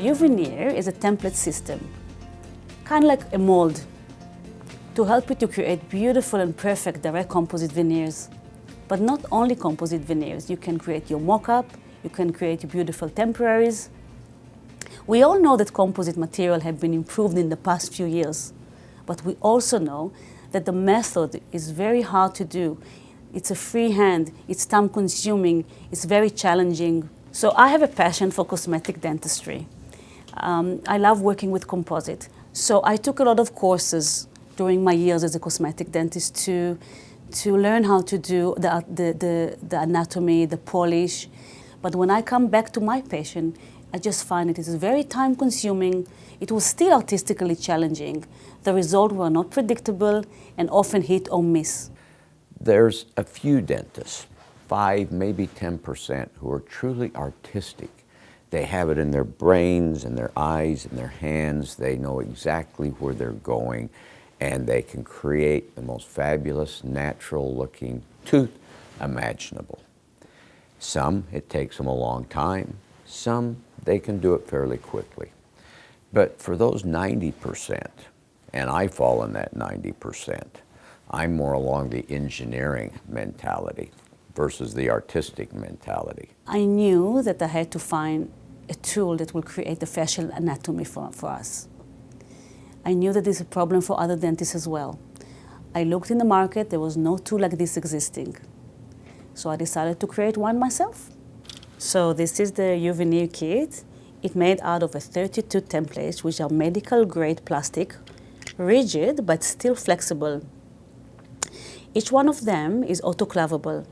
Uveneer is a template system, kind of like a mold, to help you to create beautiful and perfect direct composite veneers. But not only composite veneers, you can create your mock-up, you can create your beautiful temporaries. We all know that composite material have been improved in the past few years, but we also know that the method is very hard to do. It's a freehand, it's time-consuming, it's very challenging. So I have a passion for cosmetic dentistry. I love working with composite. So I took a lot of courses during my years as a cosmetic dentist to learn how to do the anatomy, the polish. But when I come back to my patient, I just find it is very time-consuming. It was still artistically challenging. The results were not predictable and often hit or miss. There's a few dentists, 5, maybe 10%, who are truly artistic. They have it in their brains, in their eyes, in their hands. They know exactly where they're going, and they can create the most fabulous, natural-looking tooth imaginable. Some, it takes them a long time. Some, they can do it fairly quickly. But for those 90%, and I fall in that 90%, I'm more along the engineering mentality versus the artistic mentality. I knew that I had to find a tool that will create the facial anatomy for us. I knew that this is a problem for other dentists as well. I looked in the market, there was no tool like this existing. So I decided to create one myself. So this is the Uveneer kit. It's made out of 32 templates, which are medical grade plastic, rigid but still flexible. Each one of them is autoclavable.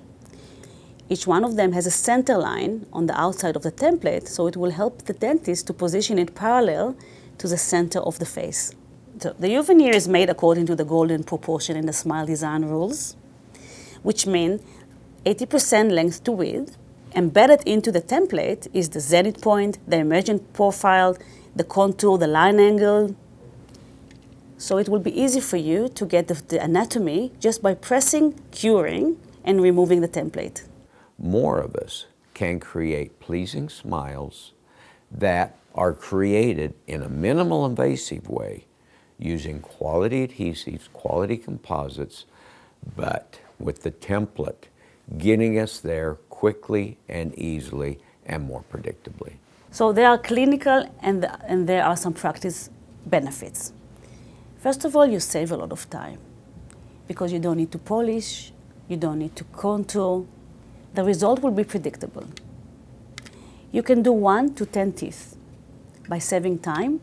Each one of them has a center line on the outside of the template, so it will help the dentist to position it parallel to the center of the face. So the Uveneer is made according to the golden proportion in the Smile Design rules, which mean 80% length to width. Embedded into the template is the zenith point, the emergent profile, the contour, the line angle. So it will be easy for you to get the anatomy just by pressing, curing, and removing the template. More of us can create pleasing smiles that are created in a minimal invasive way using quality adhesives, quality composites, but with the template getting us there quickly and easily and more predictably. So there are clinical and there are some practice benefits. First of all, you save a lot of time because you don't need to polish, you don't need to contour. The result will be predictable. You can do 1 to 10 teeth. By saving time,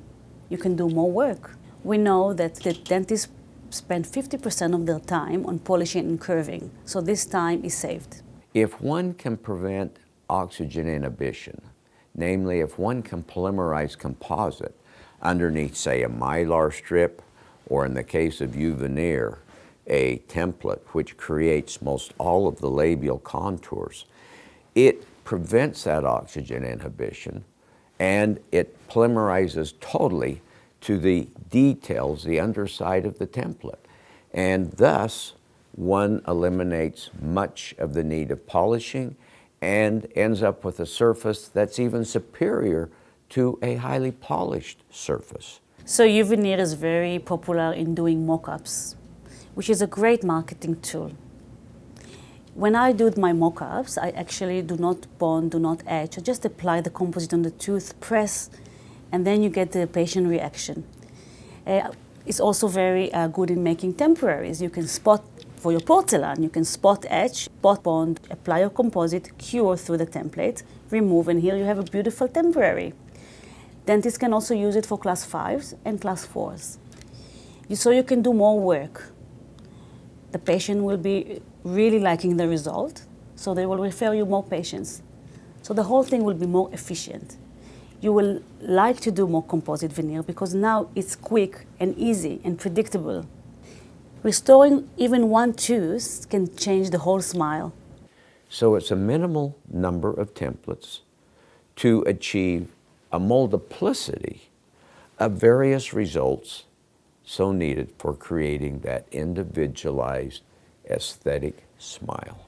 you can do more work. We know that the dentists spend 50% of their time on polishing and curving, so this time is saved. If one can prevent oxygen inhibition, namely if one can polymerize composite underneath, say, a mylar strip, or in the case of Uveneer, a template which creates most all of the labial contours, it prevents that oxygen inhibition and it polymerizes totally to the details, the underside of the template. And thus, one eliminates much of the need of polishing and ends up with a surface that's even superior to a highly polished surface. So Uveneer is very popular in doing mock-ups, which is a great marketing tool. When I do my mock-ups, I actually do not bond, do not etch. I just apply the composite on the tooth, press, and then you get the patient reaction. It's also very good in making temporaries. You can spot for your porcelain, you can spot etch, spot bond, apply your composite, cure through the template, remove, and here you have a beautiful temporary. Dentists can also use it for class 5s and class 4s. So you can do more work. The patient will be really liking the result, so they will refer you more patients. So the whole thing will be more efficient. You will like to do more composite veneer because now it's quick and easy and predictable. Restoring even one tooth can change the whole smile. So it's a minimal number of templates to achieve a multiplicity of various results so needed for creating that individualized aesthetic smile.